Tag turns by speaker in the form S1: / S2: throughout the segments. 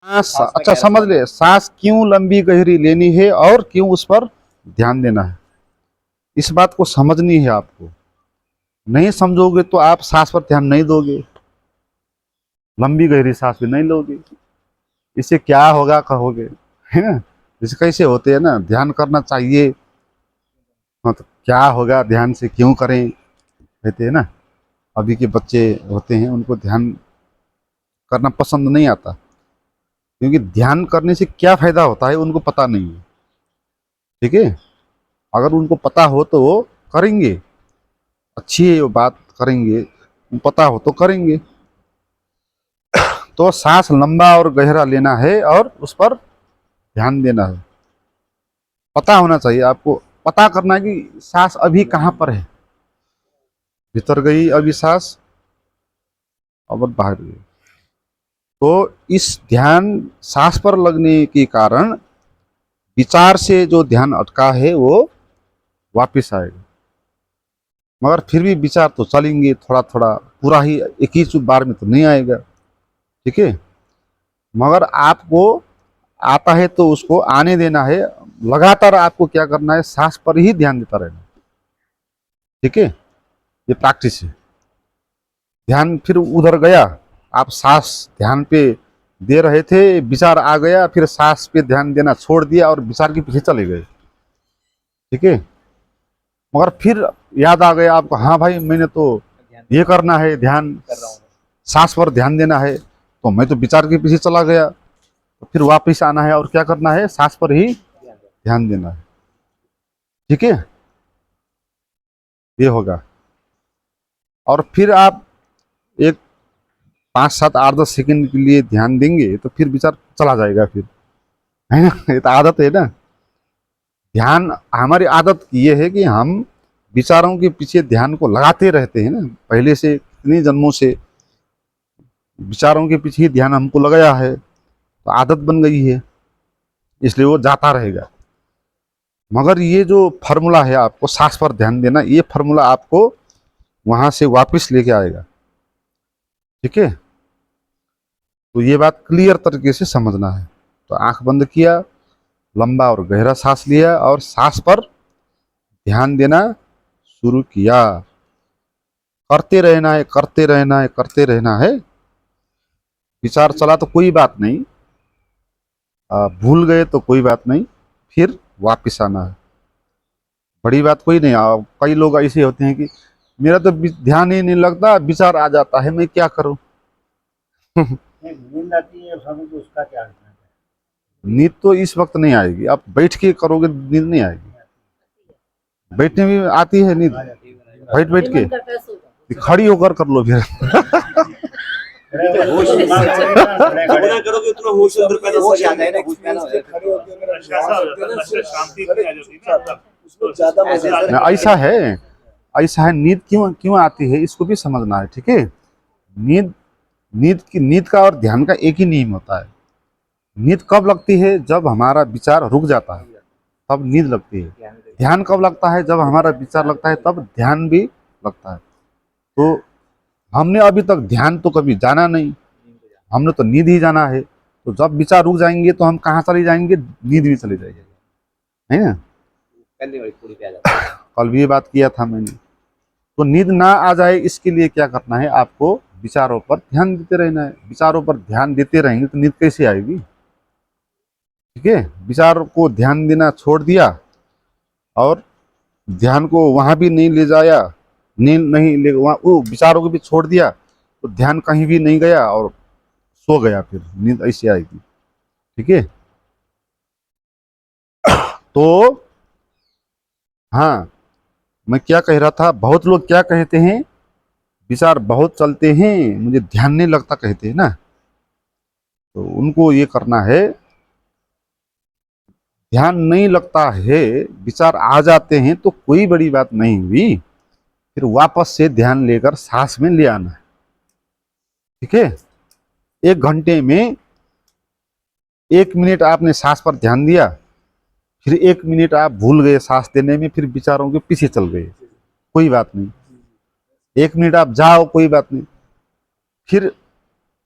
S1: अच्छा समझ ले, सांस क्यों लंबी गहरी लेनी है और क्यों उस पर ध्यान देना है, इस बात को समझनी है आपको। नहीं समझोगे तो आप सांस पर ध्यान नहीं दोगे, लंबी गहरी सांस भी नहीं लोगे। इससे क्या होगा कहोगे, है ना। जैसे कैसे होते हैं ना, ध्यान करना चाहिए, हाँ तो क्या होगा ध्यान से, क्यों करें, कहते हैं ना। अभी के बच्चे होते हैं, उनको ध्यान करना पसंद नहीं आता, क्योंकि ध्यान करने से क्या फायदा होता है उनको पता नहीं है। ठीक है, अगर उनको पता हो तो वो करेंगे, अच्छी है वो बात, करेंगे, पता हो तो करेंगे। तो सांस लंबा और गहरा लेना है और उस पर ध्यान देना है, पता होना चाहिए आपको। पता करना है कि सांस अभी कहाँ पर है, भीतर गई अभी सांस, और बाहर गई। तो इस ध्यान सांस पर लगने के कारण विचार से जो ध्यान अटका है वो वापस आएगा। मगर फिर भी विचार तो चलेंगे थोड़ा थोड़ा, पूरा ही एक ही बार में तो नहीं आएगा। ठीक है, मगर आपको आता है तो उसको आने देना है। लगातार आपको क्या करना है, सांस पर ही ध्यान देता रहना। ठीक है, ये प्रैक्टिस है। ध्यान फिर उधर गया, आप सांस ध्यान पे दे रहे थे, विचार आ गया, फिर सांस पे ध्यान देना छोड़ दिया और विचार के पीछे चले गए। ठीक है, मगर फिर याद आ गया आपको, हाँ भाई मैंने तो ये करना है, ध्यान सांस पर ध्यान देना है, तो मैं तो विचार के पीछे चला गया। तो फिर वापस आना है और क्या करना है, सांस पर ही ध्यान देना है। ठीक है, ये होगा। और फिर आप एक 5 7 8 10 सेकंड के लिए ध्यान देंगे तो फिर विचार चला जाएगा फिर, है ना। ये तो आदत है ना, ध्यान हमारी आदत ये है कि हम विचारों के पीछे ध्यान को लगाते रहते हैं ना, पहले से इतने जन्मों से विचारों के पीछे ही ध्यान हमको लगाया है, तो आदत बन गई है, इसलिए वो जाता रहेगा। मगर ये जो फार्मूला है आपको सांस पर ध्यान देना, ये फार्मूला आपको वहां से वापस लेके आएगा। ठीक है, तो ये बात क्लियर तरीके से समझना है। तो आंख बंद किया, लंबा और गहरा सांस लिया और सांस पर ध्यान देना शुरू किया। करते रहना है, करते रहना है, करते रहना है। विचार चला तो कोई बात नहीं, भूल गए तो कोई बात नहीं, फिर वापिस आना है, बड़ी बात कोई नहीं। कई लोग ऐसे होते हैं कि मेरा तो ध्यान ही नहीं लगता, विचार आ जाता है, मैं क्या करूं।
S2: नींद आती है तो उसका क्या है?
S1: नींद तो इस वक्त नहीं आएगी, आप बैठ के करोगे नींद नहीं आएगी। बैठने में आती है नींद, बैठ बैठ के, खड़ी होकर कर लो फिर।
S2: करोगे उतना होश अंदर पैदा हो जाता है ना,
S1: ऐसा है, ऐसा है। नींद क्यों क्यों आती है इसको भी समझना है। ठीक है, नींद नींद का और ध्यान का एक ही नियम होता है। नींद कब लगती है, जब हमारा विचार रुक जाता है तब नींद लगती है। ध्यान कब लगता है, जब हमारा विचार लगता है तब ध्यान भी लगता है। तो हमने अभी तक ध्यान तो कभी जाना नहीं, हमने तो नींद ही जाना है। तो जब विचार रुक जाएंगे तो हम कहाँ चले जाएंगे, नींद भी चले जाएंगे, है ना। कल भी ये बात किया था मैंने। तो नींद ना आ जाए इसके लिए क्या करना है, आपको विचारों पर ध्यान देते रहना है। विचारों पर ध्यान देते रहेंगे तो नींद कैसे आएगी। ठीक है, विचार को ध्यान देना छोड़ दिया और ध्यान को वहां भी नहीं ले जाया, नींद नहीं ले, वहां वो विचारों को भी छोड़ दिया तो ध्यान कहीं भी नहीं गया और सो गया, फिर नींद ऐसी आएगी। ठीक है, तो हाँ, मैं क्या कह रहा था, बहुत लोग क्या कहते हैं, विचार बहुत चलते हैं मुझे ध्यान नहीं लगता कहते हैं ना। तो उनको ये करना है, ध्यान नहीं लगता है, विचार आ जाते हैं तो कोई बड़ी बात नहीं हुई, फिर वापस से ध्यान लेकर सांस में ले आना है। ठीक है, 1 घंटे में 1 मिनट आपने सांस पर ध्यान दिया, फिर 1 मिनट आप भूल गए सांस देने में, फिर विचारों के पीछे चल गए, कोई बात नहीं। 1 मिनट आप जाओ, कोई बात नहीं, फिर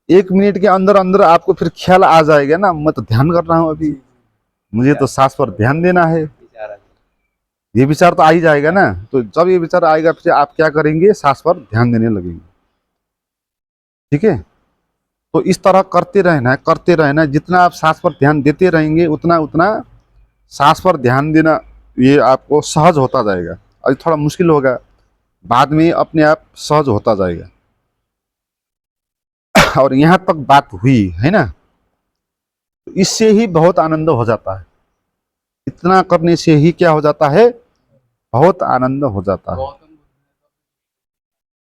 S1: 1 मिनट के अंदर अंदर आपको फिर ख्याल आ जाएगा ना, मैं तो ध्यान कर रहा हूँ अभी, मुझे तो सांस पर ध्यान देना है, ये विचार तो आ ही जाएगा ना। तो जब ये विचार आएगा फिर आप क्या करेंगे, सांस पर ध्यान देने लगेंगे। ठीक है, तो इस तरह करते रहना है, करते रहना है। जितना आप सांस पर ध्यान देते रहेंगे उतना उतना सांस पर ध्यान देना ये आपको सहज होता जाएगा। और थोड़ा मुश्किल होगा, बाद में अपने आप सहज होता जाएगा। और यहाँ तक बात हुई है ना, तो इससे ही बहुत आनंद हो जाता है। इतना करने से ही क्या हो जाता है, बहुत आनंद हो जाता है।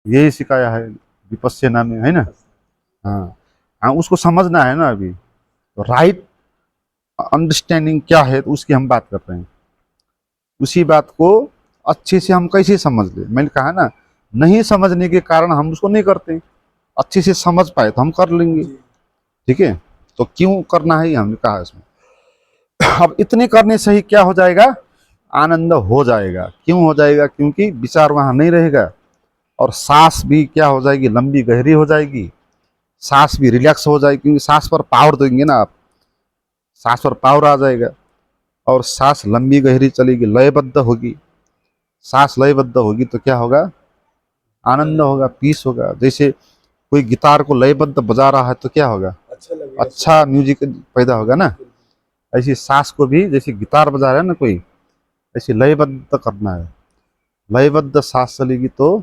S1: यही सिखाया है विपस्यना में, है ना। हाँ हाँ, उसको समझना है ना अभी। तो राइट अंडरस्टैंडिंग क्या है, तो उसकी हम बात कर रहे हैं। उसी बात को अच्छे से हम कैसे समझ ले, मैंने कहा ना, नहीं समझने के कारण हम उसको नहीं करते, अच्छे से समझ पाए तो हम कर लेंगे। ठीक है, तो क्यों करना है हमने कहा इसमें। अब इतने करने से ही क्या हो जाएगा, आनंद हो जाएगा। क्यों हो जाएगा, क्योंकि विचार वहां नहीं रहेगा, और सांस भी क्या हो जाएगी, लंबी गहरी हो जाएगी, सांस भी रिलैक्स हो जाएगी, क्योंकि सांस पर पावर देंगे ना आप, सांस पर पावर आ जाएगा, और सांस लंबी गहरी चलेगी, लयबद्ध होगी। सांस लयबद्ध होगी तो क्या होगा, आनंद होगा, पीस होगा। जैसे कोई गिटार को लयबद्ध बजा रहा है तो क्या होगा, अच्छा म्यूजिक पैदा होगा ना। ऐसी सांस को भी जैसे गिटार बजा रहा है ना कोई, ऐसे लयबद्ध करना है। लयबद्ध सांस चलेगी तो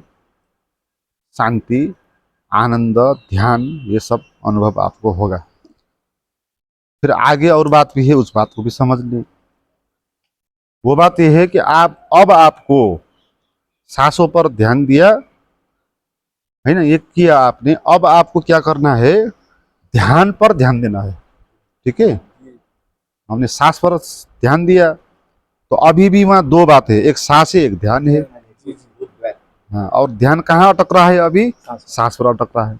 S1: शांति, आनंद, ध्यान, ये सब अनुभव आपको होगा। फिर आगे और बात भी है, उस बात को भी समझ लें। वो बात यह है कि अब आपको सांसों पर ध्यान दिया है ना, ये किया आपने, अब आपको क्या करना है, ध्यान पर ध्यान देना है। ठीक है, हमने सांस पर ध्यान दिया, तो अभी भी वहां दो बातें है, एक सांस है, एक ध्यान है। हाँ, और ध्यान कहाँ अटक रहा है, अभी सांस पर अटक रहा है।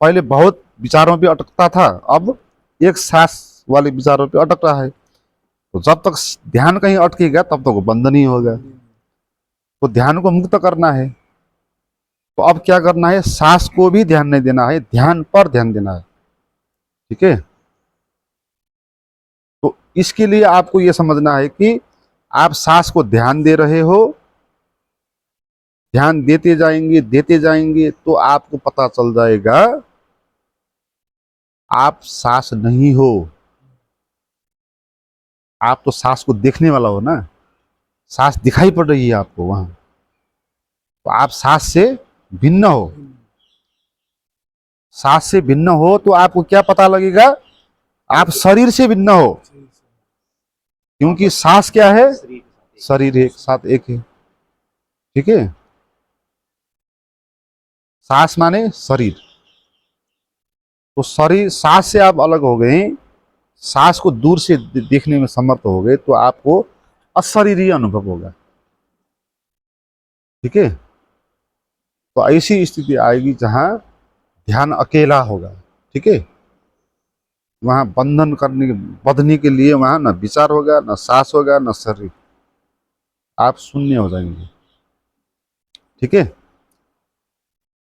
S1: पहले बहुत विचारों पे अटकता था, अब एक सांस वाले विचारों पे अटक रहा है। तो जब तक ध्यान कहीं अटकेगा तब तक वो बंद नहीं होगा। तो ध्यान को मुक्त करना है, तो अब क्या करना है, सांस को भी ध्यान नहीं देना है, ध्यान पर ध्यान देना है। ठीक है, तो इसके लिए आपको यह समझना है कि आप सांस को ध्यान दे रहे हो, ध्यान देते जाएंगे तो आपको पता चल जाएगा आप सांस नहीं हो। आप तो सांस को देखने वाला हो ना, सांस दिखाई पड़ रही है आपको वहां, तो आप सांस से भिन्न हो। सांस से भिन्न हो तो आपको क्या पता लगेगा, आप शरीर से भिन्न हो, क्योंकि सांस क्या है, शरीर एक साथ एक है। ठीक है, सांस माने शरीर, तो शरीर, सांस से आप अलग हो गए, सांस को दूर से देखने में समर्थ हो गए, तो आपको अशरीरी अनुभव होगा। ठीक है, तो ऐसी स्थिति आएगी जहां ध्यान अकेला होगा। ठीक है, वहां बंधन करने, बंधने के लिए वहां न विचार होगा, न सांस होगा, न शरीर, आप शून्य हो जाएंगे। ठीक है,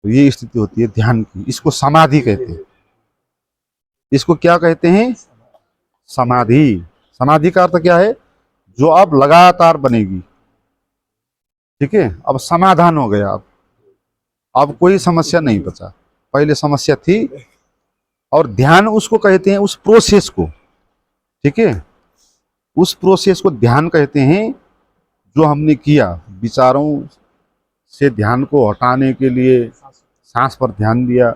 S1: तो ये स्थिति होती है ध्यान की, इसको समाधि कहते हैं। इसको क्या कहते हैं, समाधि। समाधि का अर्थ क्या है, जो अब लगातार बनेगी। ठीक है, अब समाधान हो गया, अब कोई समस्या नहीं बचा, पहले समस्या थी। और ध्यान उसको कहते हैं, उस प्रोसेस को। ठीक है, उस प्रोसेस को ध्यान कहते हैं, जो हमने किया, विचारों से ध्यान को हटाने के लिए सांस पर ध्यान दिया,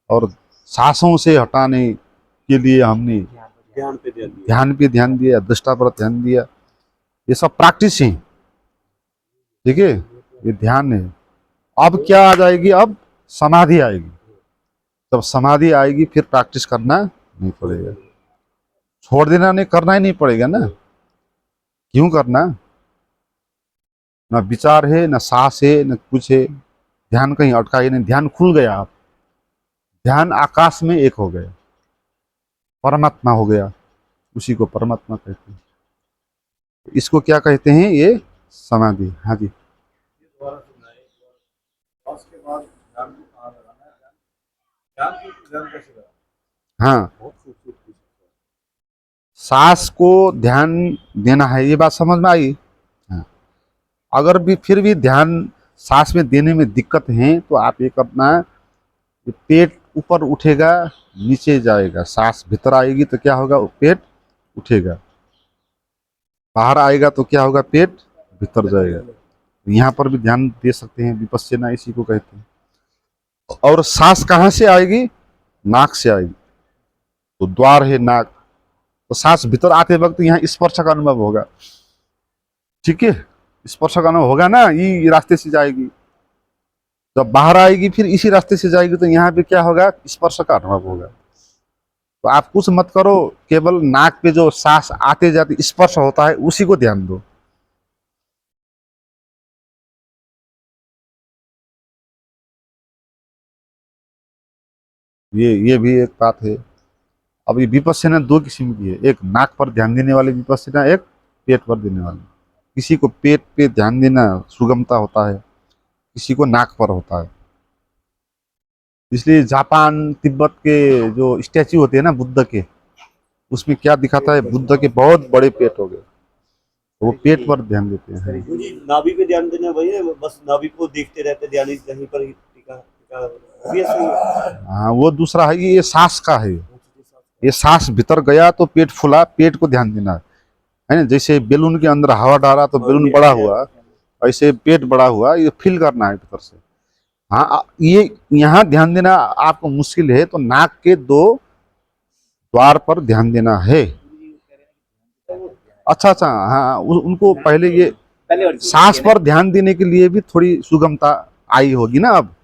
S1: और सांसों से हटाने के लिए हमने ध्यान पे ध्यान दिया, दृष्टा पर ध्यान दिया। ये सब प्रैक्टिस है। ठीक है, ये ध्यान है। अब क्या आ जाएगी, अब समाधि आएगी। जब समाधि आएगी फिर प्रैक्टिस करना नहीं पड़ेगा, छोड़ देना नहीं, करना ही नहीं पड़ेगा ना। क्यों करना, ना विचार है, ना सांस है, ना कुछ है, ध्यान कहीं अटका ही नहीं, ध्यान खुल गया। आप ध्यान आकाश में एक हो गया, परमात्मा हो गया, उसी को परमात्मा कहते हैं। इसको क्या कहते हैं, ये समाधि। हाँ जी,
S2: दोबारा सुनना है, उसके बाद ध्यान को कहाँ लगाना है, ध्यान
S1: हाँ,
S2: बहुत खूबसूरत।
S1: सांस को ध्यान देना है, ये बात समझ में आई। हाँ। अगर भी फिर भी ध्यान सांस में देने में दिक्कत है तो आप ये करना, ये पेट ऊपर उठेगा, नीचे जाएगा, सांस भीतर आएगी तो क्या होगा, पेट उठेगा, बाहर आएगा तो क्या होगा, पेट भीतर जाएगा। यहाँ पर भी ध्यान दे सकते हैं, विपस्सना इसी को कहते हैं। और सांस कहाँ से आएगी, नाक से आएगी, तो द्वार है नाक, तो सांस भीतर आते वक्त यहाँ स्पर्श का अनुभव होगा। ठीक है, स्पर्श का अनुभव होगा ना, ये रास्ते से जाएगी, जब बाहर आएगी फिर इसी रास्ते से जाएगी, तो यहाँ पे क्या होगा, स्पर्श का अनुभव होगा। तो आप कुछ मत करो, केवल नाक पे जो सांस आते जाते स्पर्श होता है उसी को ध्यान दो। ये भी एक बात है। अब ये विपस्सना दो किस्म की है, एक नाक पर ध्यान देने वाली विपस्सना, एक पेट पर देने वाली। किसी को पेट पे ध्यान देना सुगमता होता है, किसी को नाक पर होता है। इसलिए जापान तिब्बत के जो स्टैचू होते हैं ना बुद्ध के, उसमें क्या दिखाता है, बुद्ध के बहुत बड़े पेट हो गए, तो वो पेट पर ध्यान देते हैं।
S2: मुझे नाभि पे ध्यान देना वही है, बस नाभि को देखते रहते, ध्यान कहीं पर ही टिका टिका, वो भी ऐसा ही है।
S1: हाँ, वो दूसरा है, ये सांस का है। ये सांस भीतर गया तो पेट फूला, पेट को ध्यान देना है ना। जैसे बैलून के अंदर हवा डाला तो बैलून बड़ा हुआ, ऐसे पेट बड़ा हुआ, ये फील करना है भीतर से। हाँ, ये यहाँ ध्यान देना आपको मुश्किल है तो नाक के दो द्वार पर ध्यान देना है। अच्छा अच्छा, हाँ, उनको पहले ये सांस पर ध्यान देने के लिए भी थोड़ी सुगमता आई होगी ना, अब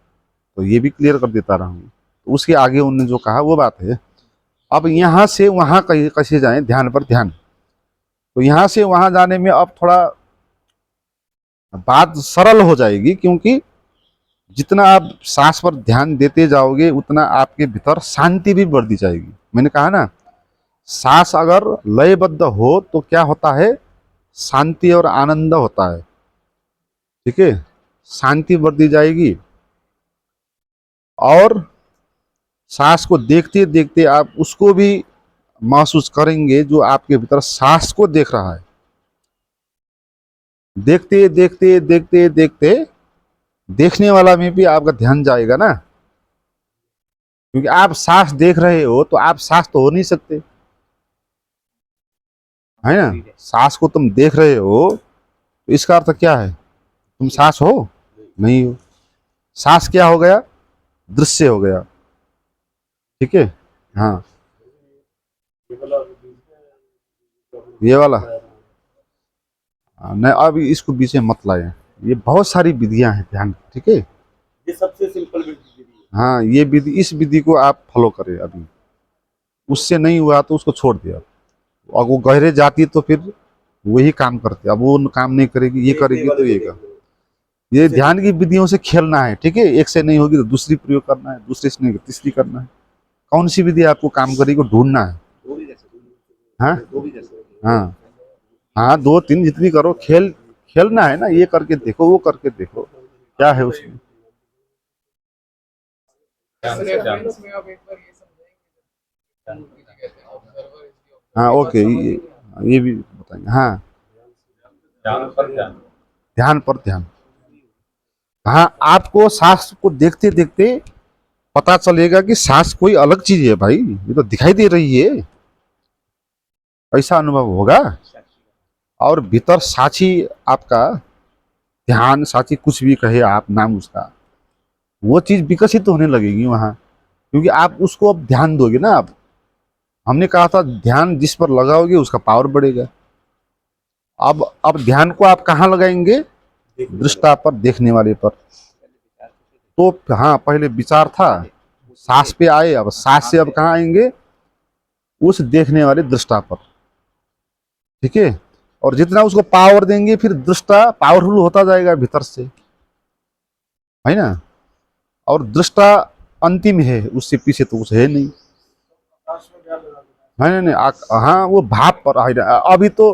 S1: तो ये भी क्लियर कर देता रहा हूँ। तो उसके आगे उन्होंने जो कहा वो बात है। अब यहाँ से वहाँ कैसे जाएं, ध्यान पर ध्यान। तो यहाँ से वहाँ जाने में अब थोड़ा बात सरल हो जाएगी, क्योंकि जितना आप सांस पर ध्यान देते जाओगे उतना आपके भीतर शांति भी बढ़ती जाएगी। मैंने कहा ना, सांस अगर लयबद्ध हो तो क्या होता है, शांति और आनंद होता है। ठीक है, शांति बढ़ती जाएगी, और सांस को देखते देखते आप उसको भी महसूस करेंगे जो आपके भीतर सांस को देख रहा है। देखते देखते देखते देखते देखने वाला में भी आपका ध्यान जाएगा ना, क्योंकि आप सांस देख रहे हो तो आप सांस तो हो नहीं सकते, है ना। सांस को तुम देख रहे हो तो इसका अर्थ क्या है, तुम सांस हो नहीं हो। सांस क्या हो गया, दृश्य हो गया। ठीक है, हाँ, ये वाला नहीं, अब इसको बीच में मत लाए, ये बहुत सारी विधियां हैं ध्यान की। ठीक है,
S2: ये सबसे सिंपल विधि है।
S1: हाँ, ये विधि, इस विधि को आप फॉलो करें। अभी उससे नहीं हुआ तो उसको छोड़ दिया, और वो गहरे जाती तो फिर वही काम करते, अब वो काम नहीं करेगी, ये करेगी तो ये कर। ये ध्यान की विधियों से खेलना है। ठीक है, एक से नहीं होगी तो दूसरी प्रयोग करना है, दूसरे से नहीं होगी तीसरी करना है। कौन सी विधि आपको काम करेगी ढूंढना है। हाँ हाँ हाँ, दो तीन जितनी करो, खेलना है ना, ये करके देखो, वो करके देखो, क्या है उसमें।
S3: रेफरेंस में आप एक बार ये समझाएंगे कहते हैं ऑब्जर्वर इज द
S1: हाँ, ओके, ये भी बताएंगे। हाँ,
S4: ध्यान पर ध्यान।
S1: ध्यान पर ध्यान। हाँ, आपको सांस को देखते देखते पता चलेगा कि सांस कोई अलग चीज है भाई, ये तो दिखाई दे रही है, ऐसा अनुभव होगा। और भीतर साक्षी आपका, ध्यान साक्षी कुछ भी कहे आप नाम उसका, वो चीज विकसित होने लगेगी वहां, क्योंकि आप उसको अब ध्यान दोगे ना। अब हमने कहा था ध्यान जिस पर लगाओगे उसका पावर बढ़ेगा। अब ध्यान को आप कहाँ लगाएंगे, दृष्टा पर, देखने वाले पर। तो हाँ, पहले विचार था, सांस पे आए, अब सांस से अब कहाँ आएंगे, उस देखने वाले दृष्टा पर। ठीक है, और जितना उसको पावर देंगे फिर दृष्टा पावरफुल होता जाएगा भीतर से, है ना। और दृष्टा अंतिम है, उससे पीछे तो कुछ है नहीं, है नहीं। हाँ, वो भाव पर है। अभी तो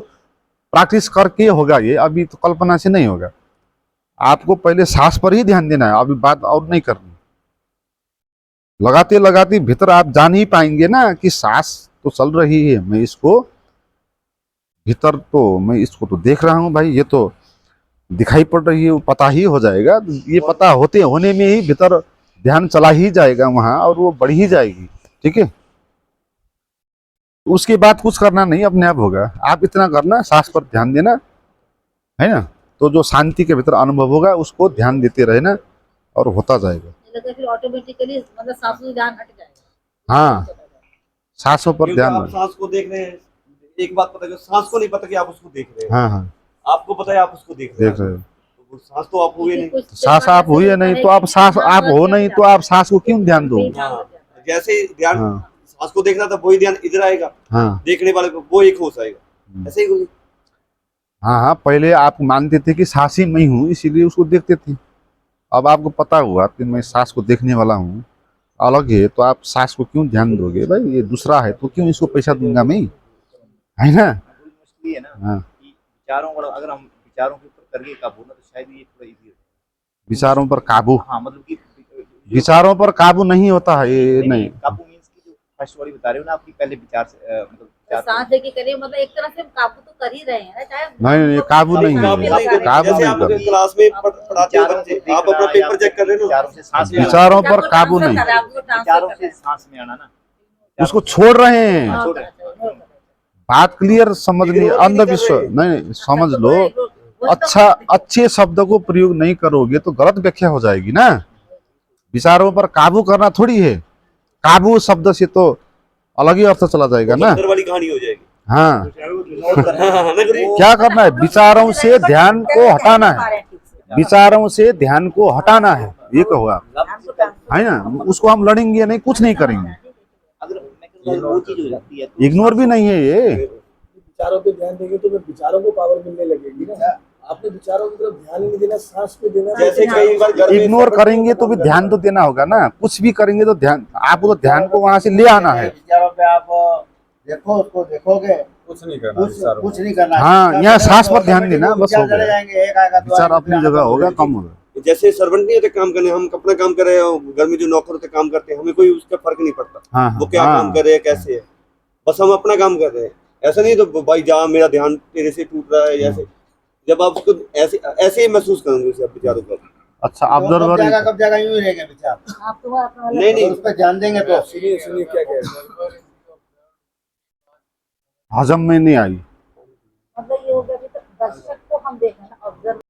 S1: प्रैक्टिस करके होगा ये, अभी तो कल्पना से नहीं होगा। आपको पहले सांस पर ही ध्यान देना है, अभी बात और नहीं करनी। लगाते लगाते भीतर आप जान ही पाएंगे ना कि सांस तो चल रही है, मैं इसको भीतर तो मैं इसको तो देख रहा हूँ भाई, ये तो दिखाई पड़ रही है, वो पता ही हो जाएगा। ये पता होते होने में ही भीतर ध्यान चला ही जाएगा वहां और वो बढ़ ही जाएगी। ठीक है, उसके बाद कुछ करना नहीं, अपने आप होगा। आप इतना करना, सांस पर ध्यान देना है ना, तो जो शांति के भीतर अनुभव होगा उसको ध्यान देते रहना और होता जाएगा।
S5: फिर ऑटोमेटिकली मतलब सांसों से ध्यान हट जाएगा।
S1: हाँ, सांसों पर
S2: क्योंकि
S1: ध्यान।
S2: आप सांस को देख रहे हैं, एक बात पता है, सांस को नहीं पता कि आप उसको देख रहे हैं।
S1: हाँ हाँ,
S2: आपको पता है आप उसको देख रहे हैं,
S1: देख रहे हो।
S2: तो वो सांस तो आप हुए नहीं।
S1: सांस आप हुए नहीं तो आप सांस आप हो नहीं तो आप सांस को क्यों ध्यान दोगे?
S2: हाँ, जैसे ही ध्यान
S1: हाँ
S2: सांस को देखना था, वही ध्यान इधर आएगा,
S1: हाँ
S2: देखने वाले को वो एक होश आएगा। ऐसे ही होगी।
S1: हाँ हाँ, पहले आप मानते थे कि सांस ही मैं हूँ इसीलिए उसको देखते थे। अब आपको पता हुआ कि मैं सांस को देखने वाला हूँ, अलग है, तो आप सांस को क्यों ध्यान दोगे भाई? ये दूसरा है तो क्यों इसको पैसा दूंगा मैं, है ना?
S6: मुश्किल है ना
S1: हाँ,
S6: कि विचारों को अगर हम विचारों के ऊपर करके काबू ना, तो शायद ये थोड़ा इजी हो
S1: विचारों पर काबू,
S6: जाए। हाँ मतलब कि
S1: विचारों पर काबू नहीं होता है ये, नहीं।
S6: काबू मीन्स की जो फर्स्ट वाली बता रहे हो ना, आपकी पहले विचार से मतलब विचार
S5: सांस लेके करिए, मतलब एक तरह से हम काबू तो कर ही रहे हैं ना, चाहे
S1: नहीं, ये काबू नहीं है,
S2: काबू नहीं करते।
S1: काबू
S2: जैसे
S1: नहीं
S2: आप लोग
S1: करते।
S2: क्लास में पढ़ाते हो बच्चे, आप अपना पेपर चेक कर रहे हो ना,
S6: विचारों से सांस में
S1: विचारों पर काबू नहीं,
S6: विचारों से सांस में आना ना,
S1: उसको छोड़ रहे हैं।
S5: हाँ,
S6: छोड़ रहे हैं।
S1: बात क्लियर समझनी, अंधविश्वास नहीं, समझ लो। अच्छा, अच्छे शब्द को प्रयोग नहीं करोगे तो गलत व्याख्या हो जाएगी ना। विचारों पर काबू करना थोड़ी है, काबू शब्द से तो अलग ही अर्थ चला जाएगा ना।
S2: अंदर वाली कहानी हो जाएगी।
S1: हाँ,
S2: हाँ, ना गुरु?
S1: क्या करना है? विचारों से ध्यान को हटाना है, विचारों से ध्यान को हटाना है, ये कहोगा, है ना? उसको हम लड़ेंगे नहीं, कुछ नहीं करेंगे,
S6: अगर मैं कहूँ वो चीज हो जाती है तो
S1: इग्नोर भी नहीं है ये।
S7: विचारों पे ध्यान देंगे तो फिर विचारों को पावर मिलने लगेगी ना। आपने विचारों की तरफ ध्यान ही नहीं देना, सांस पे देना।
S2: जैसे कई बार घर में
S1: इग्नोर करेंगे तो भी ध्यान तो देना होगा ना, कुछ भी करेंगे तो ध्यान, आपको तो ध्यान को वहां से ले आना है।
S8: विचारों पे आप देखो, उसको देखोगे,
S4: कुछ नहीं करना विचारों
S8: कुछ नहीं करना।
S1: हाँ, यहाँ सांस पर ध्यान देना, बस हो गया।
S8: जाएंगे, एक आएगा दो
S1: विचार
S8: आएगा,
S1: अपनी जगह होगा, कम होगा।
S2: जैसे सर्वेंट नहीं होते काम करने, हम अपना काम कर रहे हैं, घर में जो नौकर होते काम करते हैं, हमें कोई उसका फर्क नहीं पड़ता
S1: हाँ
S2: वो क्या काम कर रहे हैं, कैसे है, बस हम अपना काम कर रहे हैं। ऐसा नहीं तो भाई जा मेरा ध्यान तेरे से टूट रहा है, जैसे जब आप उसको ऐसे ऐसे ही महसूस करेंगे उसे आप विचारों पर।
S1: अच्छा, ऑब्जर्वर
S8: कब जाएगा यूं ही रहेगा विचार।
S2: नहीं नहीं,
S8: उस पर ध्यान देंगे तो
S7: सुनिए सुनिए क्या कह रहे हैं।
S1: हजम में नहीं आई।
S5: मतलब ये हो गया कि तो दर्शक को हम देख